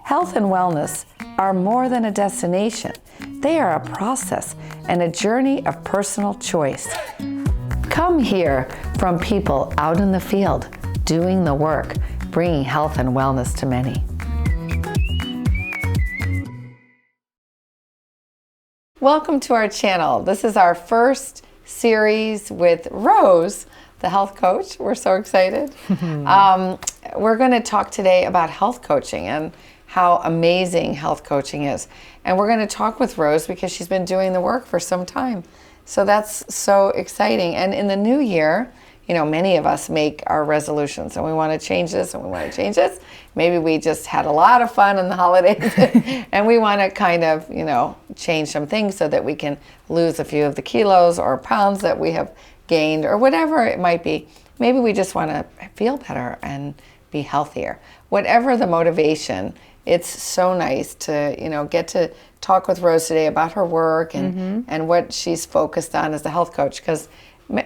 Health and wellness are more than a destination. They are a process and a journey of personal choice. Come hear from people out in the field, doing the work, bringing health and wellness to many. Welcome to our channel. This is our first series with Rose, the health coach. We're so excited. We're going to talk today about health coaching and how amazing health coaching is. And we're going to talk with Rose because she's been doing the work for some time. So that's so exciting. And in the new year, you know, many of us make our resolutions and we want to change this and we want to change this. Maybe we just had a lot of fun in the holidays and we want to kind of, you know, change some things so that we can lose a few of the kilos or pounds that we have gained or whatever it might be. Maybe we just want to feel better and be healthier. Whatever the motivation, it's so nice to, you know, get to talk with Rose today about her work and what she's focused on as a health coach, because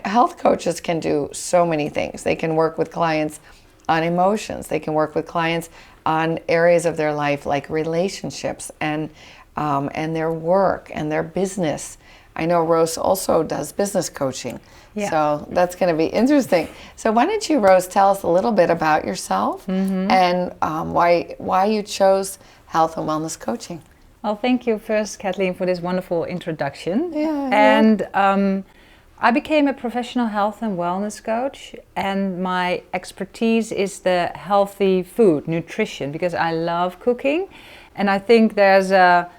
health coaches can do so many things. They can work with clients on emotions. They can work with clients on areas of their life like relationships and their work and their business. I know Rose also does business coaching. Yeah. So that's going to be interesting. So why don't you, Rose, tell us a little bit about yourself and why you chose health and wellness coaching. Well, thank you first, Kathleen, for this wonderful introduction. Yeah. And I became a professional health and wellness coach, and my expertise is the healthy food, nutrition, because I love cooking, and I think there's a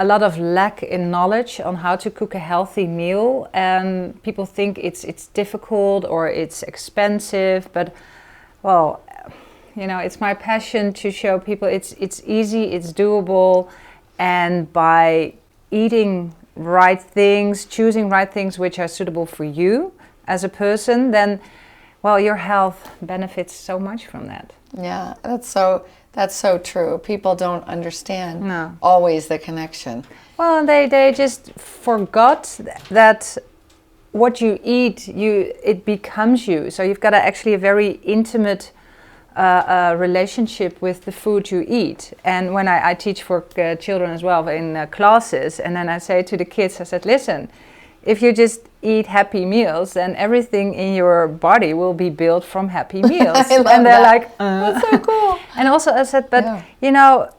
lot of lack in knowledge on how to cook a healthy meal, and people think it's difficult or it's expensive, but well, you know, it's my passion to show people it's easy, it's doable, and by eating right things, choosing right things which are suitable for you as a person, then, well, your health benefits so much from that. Yeah, that's so true. People don't understand always the connection. Well, they just forgot that what you eat, it becomes you. So you've got actually a very intimate relationship with the food you eat. And when I teach for children as well in classes, and then I say to the kids, I said, listen, if you just eat happy meals, then everything in your body will be built from happy meals. And they're like, that's so cool. And also I said, but you know,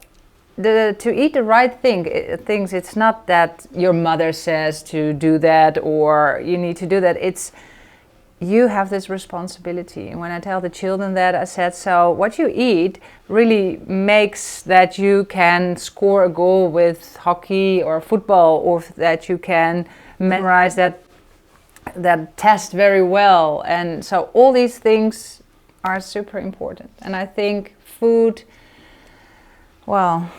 to eat the right things, it's not that your mother says to do that or you need to do that. It's you have this responsibility. And when I tell the children that, I said, so what you eat really makes that you can score a goal with hockey or football, or that you can memorize that test very well. And so all these things are super important. And I think food, well,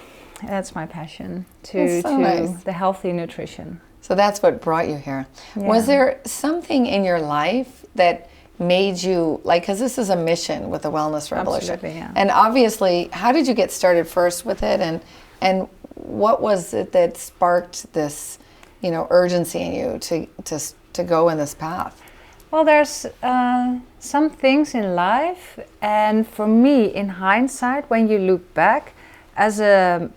that's my passion, to nice. The healthy nutrition. So that's what brought you here. Yeah. Was there something in your life that made you, like, because this is a mission with the Wellness Revolution. Absolutely, yeah. And obviously, how did you get started first with it? And what was it that sparked this, you know, urgency in you to go in this path? Well, there's some things in life, and for me, in hindsight, when you look back, as a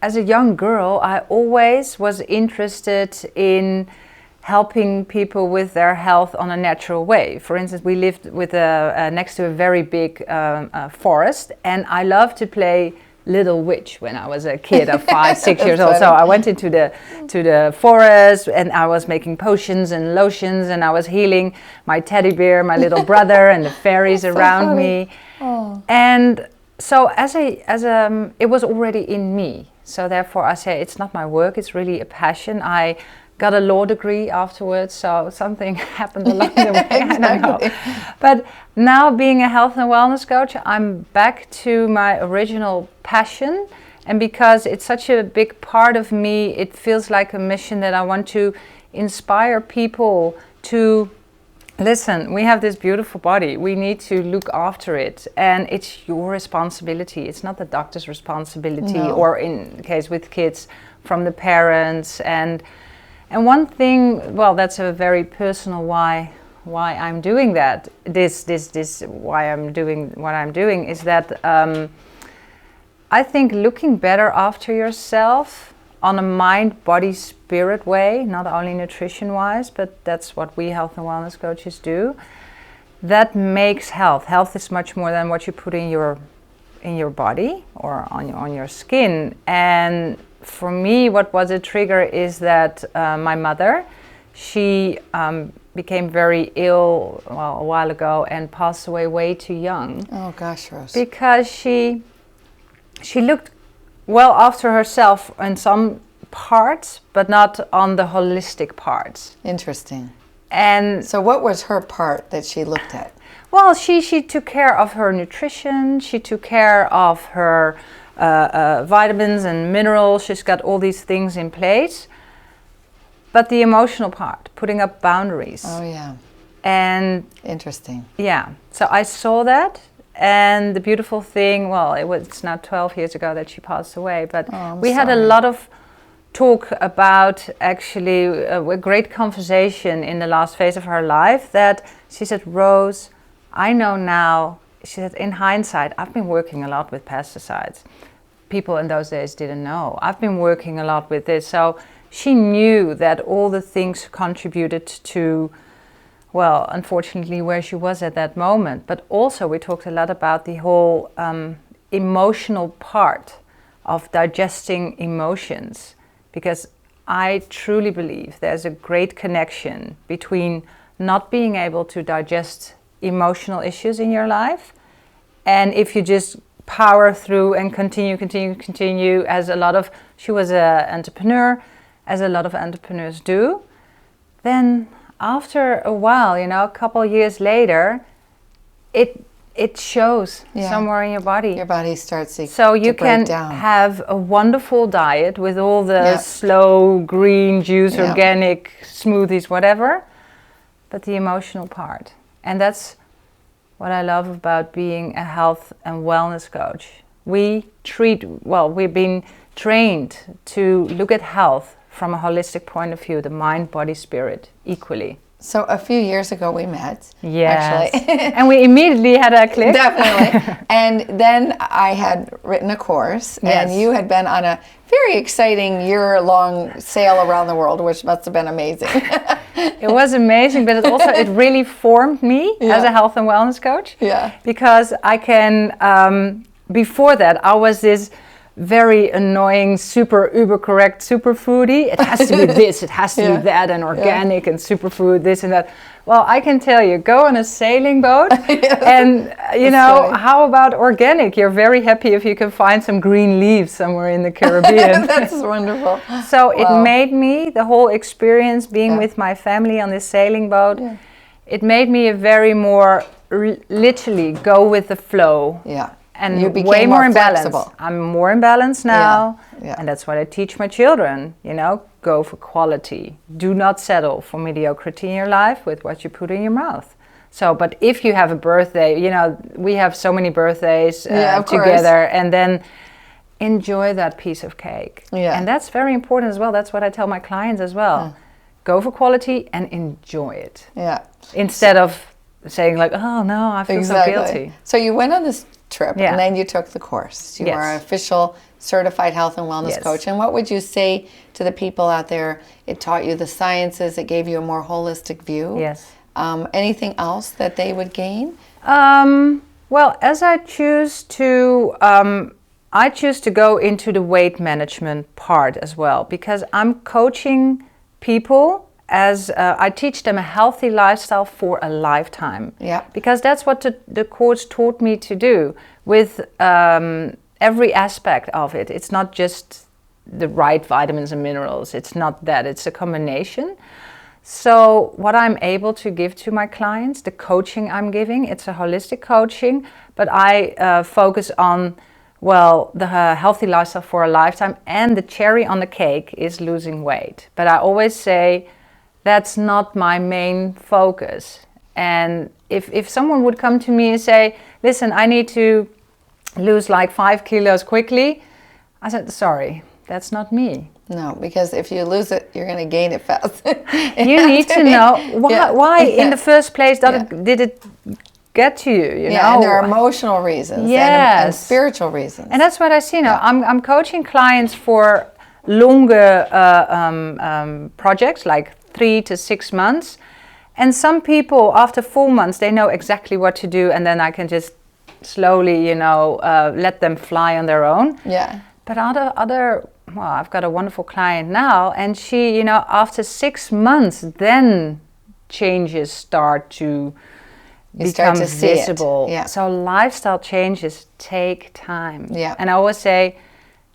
young girl, I always was interested in helping people with their health on a natural way. For instance, we lived with next to a very big forest, and I loved to play Little Witch when I was a kid of 5, 6 years old. So I went into the forest, and I was making potions and lotions, and I was healing my teddy bear, my little brother, and the fairies around me. Oh. And so it was already in me. So therefore I say it's not my work, it's really a passion. I got a law degree afterwards, so something happened along the way, I don't know. But now, being a health and wellness coach, I'm back to my original passion, and because it's such a big part of me, it feels like a mission that I want to inspire people to listen. We have this beautiful body, we need to look after it, and it's your responsibility. It's not the doctor's responsibility, or in case with kids, from the parents. And one thing, well, that's a very personal why I'm doing that. Why I'm doing what I'm doing is that I think looking better after yourself on a mind, body, spirit way, not only nutrition-wise, but that's what we health and wellness coaches do. That makes health. Health is much more than what you put in your body or on your skin. And for me, what was a trigger is that my mother, she became very ill a while ago and passed away way too young. Oh gosh, Rose. Because she looked well after herself in some parts, but not on the holistic parts. Interesting. And so what was her part that she looked at? Well, she took care of her nutrition, she took care of her vitamins and minerals, she's got all these things in place. But the emotional part, putting up boundaries. Oh yeah. And interesting. Yeah, so I saw that. And the beautiful thing, well, it's now 12 years ago that she passed away, but we had a lot of talk about actually a great conversation in the last phase of her life that she said, Rose, I know now, she said, in hindsight, I've been working a lot with pesticides. People in those days didn't know. I've been working a lot with this. So she knew that all the things contributed to, well, unfortunately, where she was at that moment. But also we talked a lot about the whole emotional part of digesting emotions, because I truly believe there's a great connection between not being able to digest emotional issues in your life, and if you just power through and continue, as a lot of, she was an entrepreneur, as a lot of entrepreneurs do, then after a while, a couple of years later, it shows somewhere in your body. Your body starts to So you can break down. have a wonderful diet with all the slow green juice, organic smoothies, whatever, but the emotional part. And that's what I love about being a health and wellness coach. We've been trained to look at health from a holistic point of view, the mind, body, spirit, equally. So a few years ago we met, yes. actually. And we immediately had a click. Definitely. And then I had written a course, and you had been on a very exciting year-long sail around the world, which must have been amazing. It was amazing, but it really formed me as a health and wellness coach. Yeah. Because I can, before that, I was this very annoying, super uber correct super foodie. It has to be this, it has to be that, and organic and superfood, this and that. Well, I can tell you, go on a sailing boat and how about organic? You're very happy if you can find some green leaves somewhere in the Caribbean. That's wonderful. So it made me, the whole experience being with my family on this sailing boat, it made me a very more literally go with the flow. Yeah. And you became way more in flexible. balance. I'm more in balance now. Yeah. And that's what I teach my children. Go for quality. Do not settle for mediocrity in your life with what you put in your mouth. So, but if you have a birthday, we have so many birthdays together, and then enjoy that piece of cake. Yeah. And that's very important as well. That's what I tell my clients as well. Go for quality and enjoy it. Yeah. Instead of saying like, oh no, I feel so guilty. So you went on this trip, Yeah. and then you took the course. You Yes. are an official certified health and wellness Yes. coach. And what would you say to the people out there? It taught you the sciences, it gave you a more holistic view. Yes. Anything else that they would gain? Well, as I choose to go into the weight management part as well, because I'm coaching people as I teach them a healthy lifestyle for a lifetime. Yeah. Because that's what the coach taught me to do with every aspect of it. It's not just the right vitamins and minerals. It's not that. It's a combination. So what I'm able to give to my clients, the coaching I'm giving, it's a holistic coaching, but I focus on, the healthy lifestyle for a lifetime, and the cherry on the cake is losing weight. But I always say, that's not my main focus. And if someone would come to me and say, listen, I need to lose like 5 kilos quickly, I said, sorry, that's not me. No, because if you lose it, you're going to gain it fast. You need to know why in the first place did it get to you, you know. And there are emotional reasons and spiritual reasons. And that's what I see now. I'm coaching clients for longer projects, like 3 to 6 months. And some people, after 4 months, they know exactly what to do, and then I can just slowly, you know, let them fly on their own. Yeah. But well, I've got a wonderful client now, and she, you know, after 6 months, then changes start to become visible. Yeah. So lifestyle changes take time. Yeah. And I always say,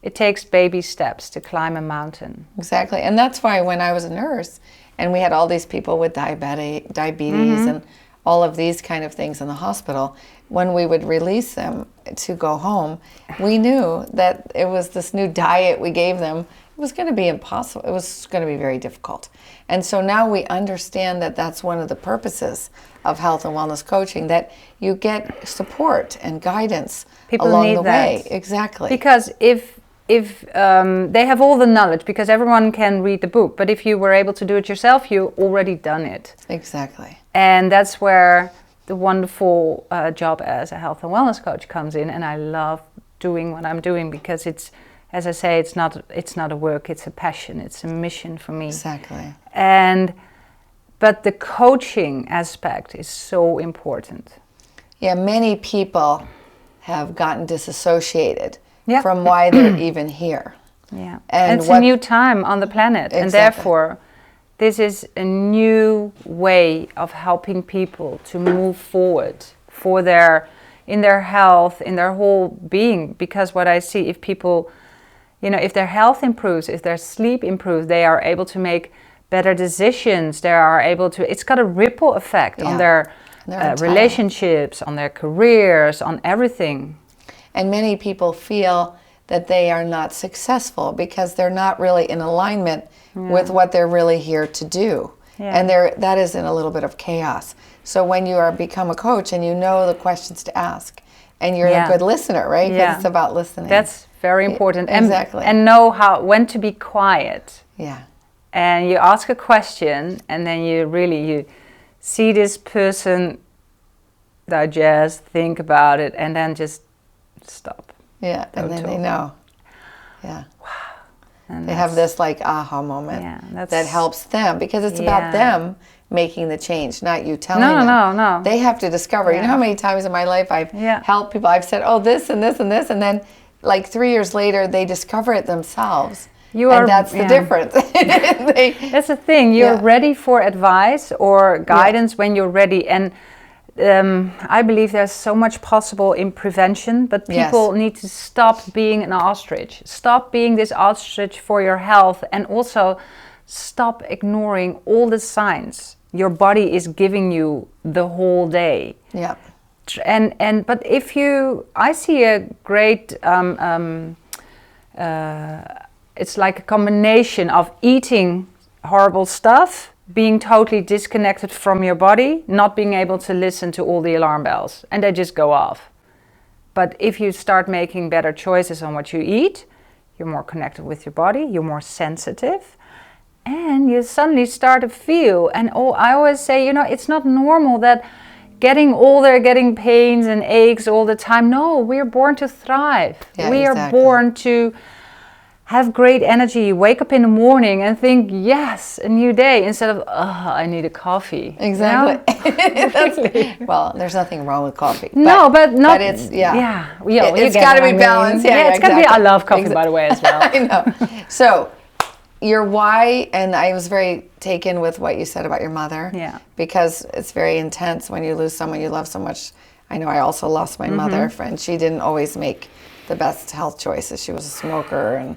it takes baby steps to climb a mountain. Exactly. And that's why when I was a nurse and we had all these people with diabetes and all of these kind of things in the hospital, when we would release them to go home, we knew that it was this new diet we gave them. It was going to be impossible. It was going to be very difficult. And so now we understand that that's one of the purposes of health and wellness coaching, that you get support and guidance along the way. Exactly. Because if they have all the knowledge, because everyone can read the book, but if you were able to do it yourself, you already done it. Exactly. And that's where the wonderful job as a health and wellness coach comes in. And I love doing what I'm doing because it's, as I say, it's not a work, it's a passion, it's a mission for me. Exactly. But the coaching aspect is so important. Yeah, many people have gotten disassociated from why they're even here. Yeah, and it's a new time on the planet, and therefore this is a new way of helping people to move forward in their health, in their whole being. Because what I see, if people, you know, if their health improves, if their sleep improves, they are able to make better decisions. They are able to, it's got a ripple effect on their relationships, on their careers, on everything. And many people feel that they are not successful because they're not really in alignment with what they're really here to do. And that is in a little bit of chaos. So when you become a coach and you know the questions to ask, and you're a good listener, right? Because it's about listening. That's very important. Exactly. And know when to be quiet. Yeah. And you ask a question, and then you see this person digest, think about it, and then just stop. Yeah, and then they know. Yeah. Wow. And they have this like aha moment that helps them, because it's about them making the change, not you telling them. No. They have to discover. You know how many times in my life I've helped people, I've said, oh, this and this and this, and then like 3 years later they discover it themselves. And that's the difference. That's the thing. You're ready for advice or guidance when you're ready. And I believe there's so much possible in prevention, but people need to stop being an ostrich. Stop being this ostrich for your health, and also stop ignoring all the signs your body is giving you the whole day. Yeah. But I see a great it's like a combination of eating horrible stuff, being totally disconnected from your body, not being able to listen to all the alarm bells, and they just go off. But if you start making better choices on what you eat, you're more connected with your body, you're more sensitive, and you suddenly start to feel, and I always say, you know, it's not normal that getting older, getting pains and aches all the time. No, we're born to thrive. We are born to have great energy. You wake up in the morning and think, yes, a new day, instead of, I need a coffee. Exactly. You know? Well, there's nothing wrong with coffee. But it's, it's got to be balanced. It's got to be, I love coffee, by the way, as well. I know. So, your why, and I was very taken with what you said about your mother. Yeah. Because it's very intense when you lose someone you love so much. I know I also lost my mother, and she didn't always make the best health choices. She was a smoker, and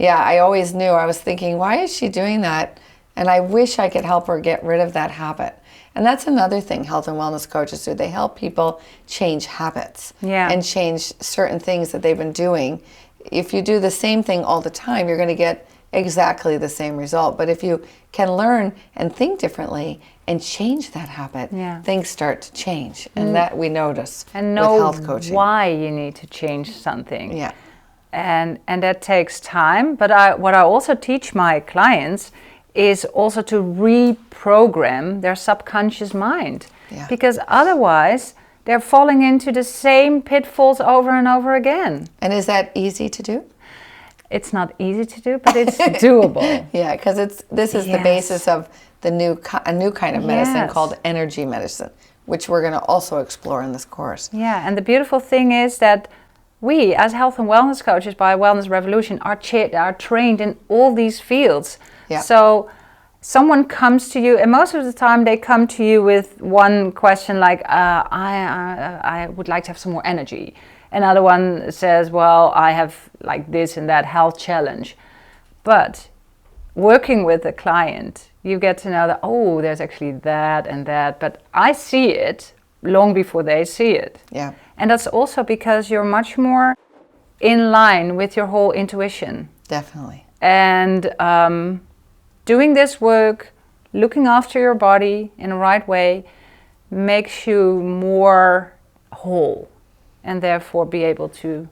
I always knew, I was thinking, why is she doing that? And I wish I could help her get rid of that habit. And that's another thing health and wellness coaches do. They help people change habits and change certain things that they've been doing. If you do the same thing all the time, you're going to get exactly the same result. But if you can learn and think differently and change that habit, things start to change. And that we notice with health coaching. Why you need to change something. Yeah. And that takes time. But what I also teach my clients is also to reprogram their subconscious mind. Yeah. Because otherwise they're falling into the same pitfalls over and over again. And is that easy to do? It's not easy to do, but it's doable. Yeah, because this is the basis of a new kind of medicine Yes. called energy medicine, which we're going to also explore in this course. Yeah, and the beautiful thing is that we, as health and wellness coaches by Wellness Revolution, are trained in all these fields. Yeah. So someone comes to you, and most of the time they come to you with one question like, I would like to have some more energy. Another one says, well, I have like this and that health challenge. But working with a client, you get to know that, oh, there's actually that and that, but I see it long before they see it. Yeah. And that's also because you're much more in line with your whole intuition. Definitely. And doing this work, looking after your body in the right way, makes you more whole, and therefore be able to,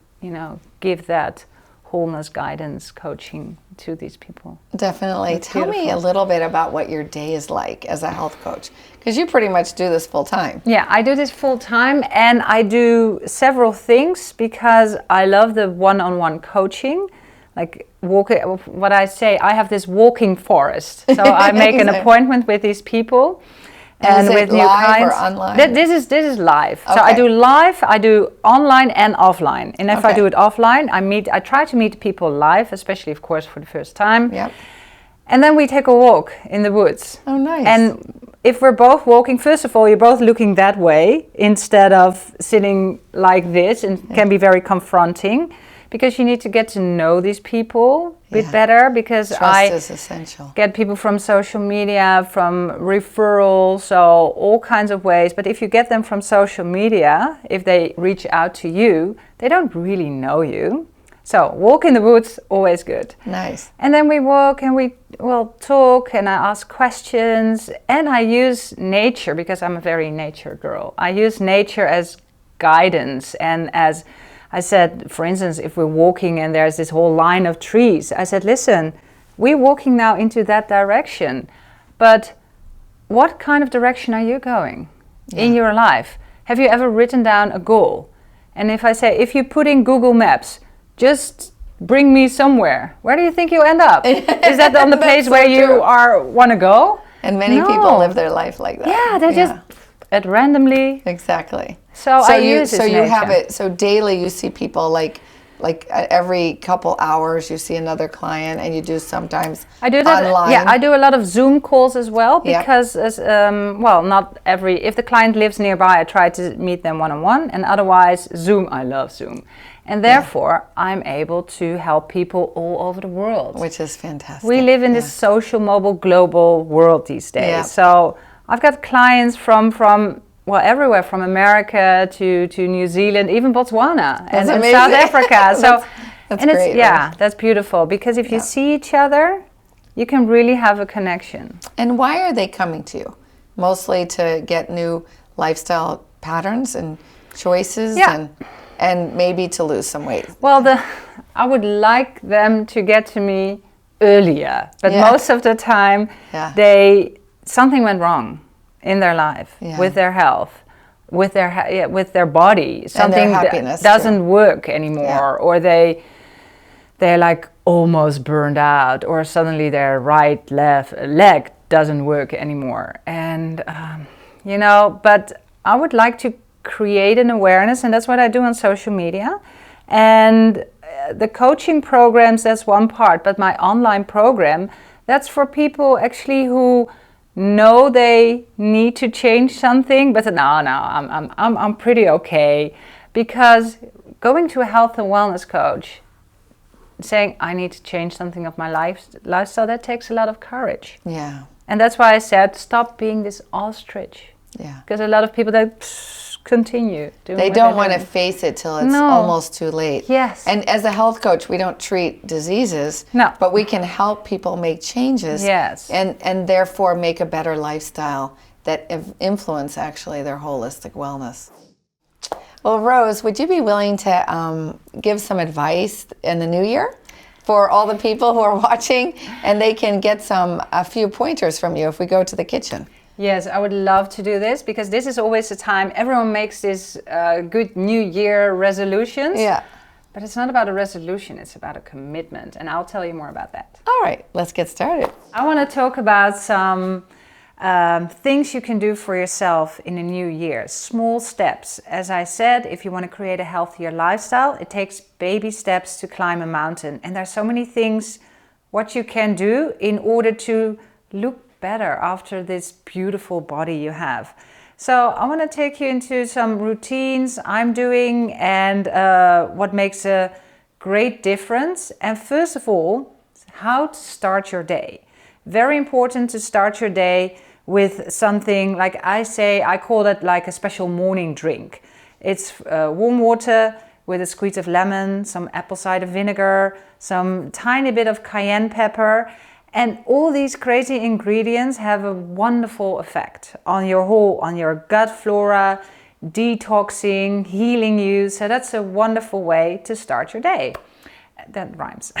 give that wholeness guidance coaching to these people. Definitely. That's Tell me a beautiful. little bit about what your day is like as a health coach, because you pretty much do this full time. Yeah, I do this full time, and I do several things because I love the one-on-one coaching. Like what I say, I have this walking forest. So I make an appointment with these people. And is it with new live clients. or online? This is live. So I Okay. do live, I do online and offline. And if I Okay. do it offline, I try to meet people live, especially of course for the first time. Yep. And then we take a walk in the woods. Oh, nice. And if we're both walking, first of all, you're both looking that way instead of sitting like this, and can be very confronting because you need to get to know these people a bit Yeah. better, because Trust is essential. get people from social media, from referrals, so all kinds of ways. But if you get them from social media, if they reach out to you, they don't really know you. So walk in the woods, always good. Nice. And then we walk and we talk, and I ask questions, and I use nature because I'm a very nature girl. I use nature as guidance, and as I said, for instance, if we're walking and there's this whole line of trees, I said, listen, we're walking now into that direction, but what kind of direction are you going in your life? Have you ever written down a goal? And if I say, if you put in Google Maps, just bring me somewhere, where do you think you'll end up? Is that on the place That's where so you true. want to go? And many No. people live their life like that. Yeah, they just at randomly. Exactly. So I use this you have nature. it. So daily you see people like every couple hours you see another client, and you do sometimes I do that. online. Yeah, I do a lot of Zoom calls as well Yeah. because, not every. If the client lives nearby, I try to meet them one-on-one, and otherwise Zoom. I love Zoom, and therefore I'm able to help people all over the world. Which is fantastic. We live in this social, mobile, global world these days. Yeah. So I've got clients from everywhere, from America to New Zealand, even Botswana and amazing. South Africa. So That's and great, that's beautiful, because if you see each other, you can really have a connection. And why are they coming to you? Mostly to get new lifestyle patterns and choices, Yeah. and maybe to lose some weight. Well, I would like them to get to me earlier, but Yeah. most of the time, Yeah. something went wrong in their life, Yeah. with their health, with their body. Something happiness, that doesn't work anymore, or they're like almost burned out, or suddenly their left leg doesn't work anymore. And but I would like to create an awareness, and that's what I do on social media. And the coaching programs, that's one part, but my online program, that's for people actually who know they need to change something, but I'm pretty okay. Because going to a health and wellness coach, saying I need to change something of my lifestyle, that takes a lot of courage. Yeah. And that's why I said, stop being this ostrich. Yeah. Because a lot of people, they continue doing They what don't they're want to doing. face it till it's No. almost too late. Yes. And as a health coach, we don't treat diseases, No. but we can help people make changes. Yes. And therefore make a better lifestyle that influence actually their holistic wellness. Well, Rose, would you be willing to give some advice in the new year for all the people who are watching, and they can get a few pointers from you if we go to the kitchen? Yes, I would love to do this because this is always the time everyone makes this good New Year resolutions. Yeah. But it's not about a resolution, it's about a commitment. And I'll tell you more about that. All right, let's get started. I want to talk about some things you can do for yourself in the new year. Small steps. As I said, if you want to create a healthier lifestyle, it takes baby steps to climb a mountain. And there's so many things what you can do in order to look better after this beautiful body you have. So I want to take you into some routines I'm doing and what makes a great difference. And first of all, how to start your day. Very important to start your day with something like I call it like a special morning drink. It's warm water with a squeeze of lemon, some apple cider vinegar, some tiny bit of cayenne pepper. And all these crazy ingredients have a wonderful effect on your gut flora, detoxing, healing you. So that's a wonderful way to start your day. That rhymes.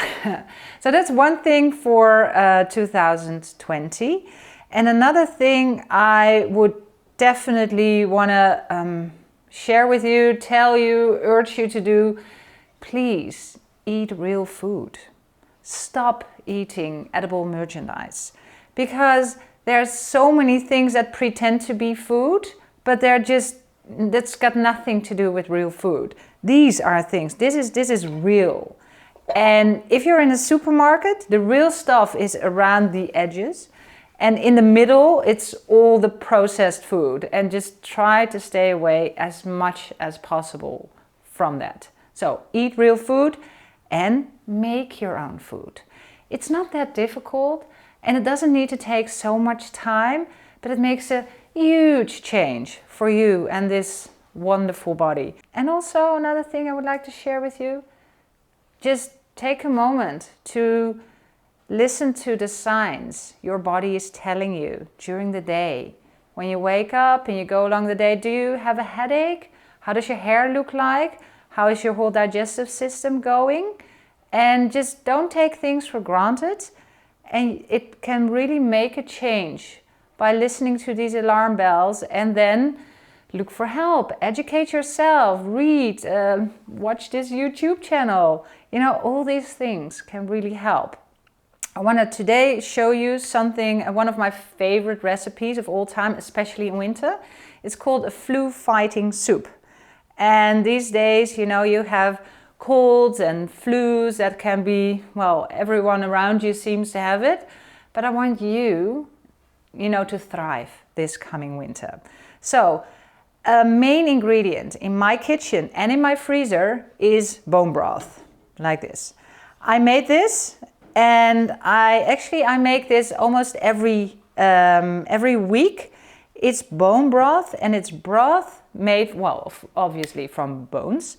So that's one thing for 2020. And another thing I would definitely want to share with you, tell you, urge you to do, please eat real food. Stop eating edible merchandise because there's so many things that pretend to be food, but that's got nothing to do with real food. These are things, this is real. And if you're in a supermarket, the real stuff is around the edges, and in the middle, it's all the processed food. And just try to stay away as much as possible from that. So eat real food and make your own food. It's not that difficult and it doesn't need to take so much time, but it makes a huge change for you and this wonderful body. And also another thing I would like to share with you, just take a moment to listen to the signs your body is telling you during the day. When you wake up and you go along the day, do you have a headache? How does your hair look like? How is your whole digestive system going? And just don't take things for granted. And it can really make a change by listening to these alarm bells and then look for help, educate yourself, read, watch this YouTube channel. You know, all these things can really help. I want to today show you something, one of my favorite recipes of all time, especially in winter. It's called a flu fighting soup. And these days, you know, you have colds and flus that can be, well, everyone around you seems to have it. But I want you, you know, to thrive this coming winter. So, a main ingredient in my kitchen and in my freezer is bone broth, like this. I made this, and I make this almost every week. It's bone broth, and it's broth made, well, obviously from bones.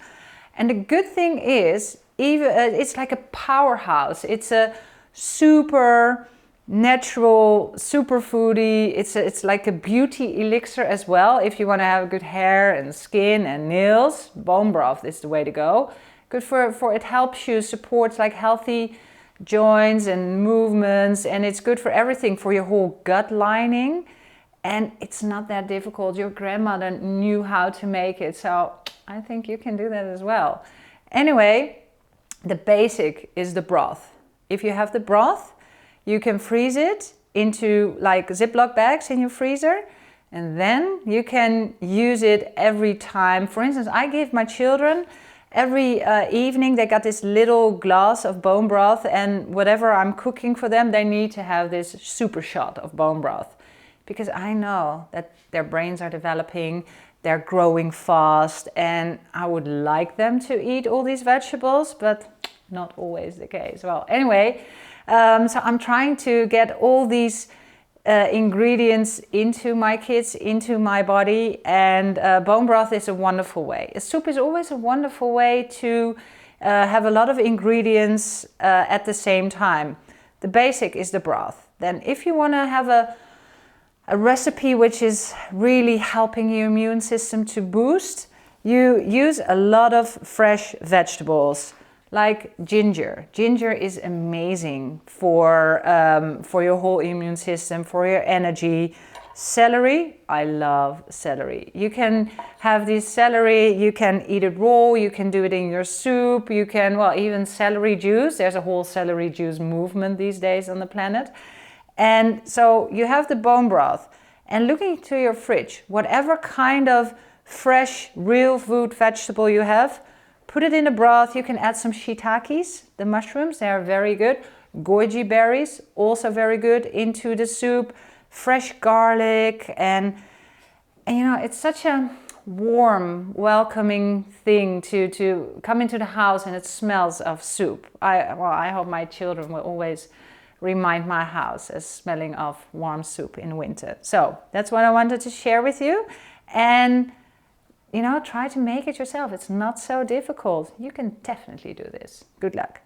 And the good thing is, it's like a powerhouse. It's a super natural superfoodie. It's like a beauty elixir as well. If you want to have good hair and skin and nails, bone broth is the way to go. Good for it helps you support like healthy joints and movements, and it's good for everything, for your whole gut lining. And it's not that difficult. Your grandmother knew how to make it, so I think you can do that as well. Anyway, the basic is the broth. If you have the broth, you can freeze it into like Ziploc bags in your freezer, and then you can use it every time. For instance, I give my children every evening, they got this little glass of bone broth, and whatever I'm cooking for them, they need to have this super shot of bone broth. Because I know that their brains are developing, they're growing fast, and I would like them to eat all these vegetables, but not always the case. Well, anyway, so I'm trying to get all these ingredients into my kids, into my body, and bone broth is a wonderful way. A soup is always a wonderful way to have a lot of ingredients at the same time. The basic is the broth. Then if you want to have a recipe which is really helping your immune system to boost, you use a lot of fresh vegetables. Like ginger. Ginger is amazing for your whole immune system, for your energy. Celery, I love celery. You can have this celery, you can eat it raw, you can do it in your soup, you can, well, even celery juice. There's a whole celery juice movement these days on the planet. And so you have the bone broth, and looking to your fridge, whatever kind of fresh, real food vegetable you have, put it in the broth. You can add some shiitakes, the mushrooms, they are very good. Goji berries, also very good, into the soup. Fresh garlic, and you know, it's such a warm, welcoming thing to come into the house and it smells of soup. I hope my children will always remind my house as smelling of warm soup in winter. So that's what I wanted to share with you. And you know, try to make it yourself. It's not so difficult. You can definitely do this. Good luck.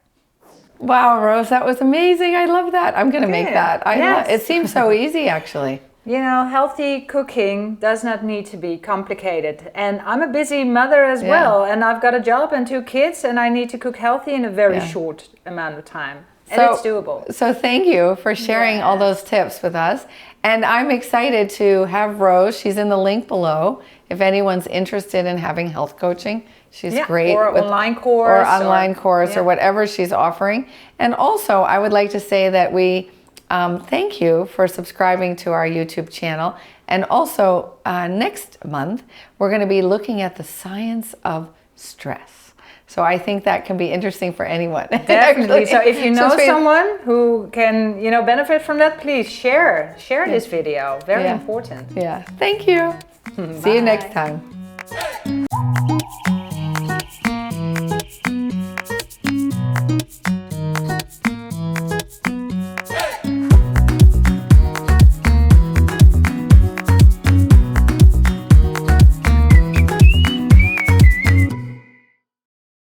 Wow, Rose, that was amazing. I love that. I'm going to make that. Yes. It seems so easy, actually. You know, healthy cooking does not need to be complicated. And I'm a busy mother as well. And I've got a job and 2 kids, and I need to cook healthy in a very short amount of time. And it's doable. So thank you for sharing all those tips with us. And I'm excited to have Rose. She's in the link below. If anyone's interested in having health coaching, she's great. Or with, online course. Or online course or whatever she's offering. And also, I would like to say that we thank you for subscribing to our YouTube channel. And also, next month, we're going to be looking at the science of stress. So I think that can be interesting for anyone. Definitely. So if you know someone who can, you know, benefit from that, please share this video. Very important. Yeah. Thank you. See you next time.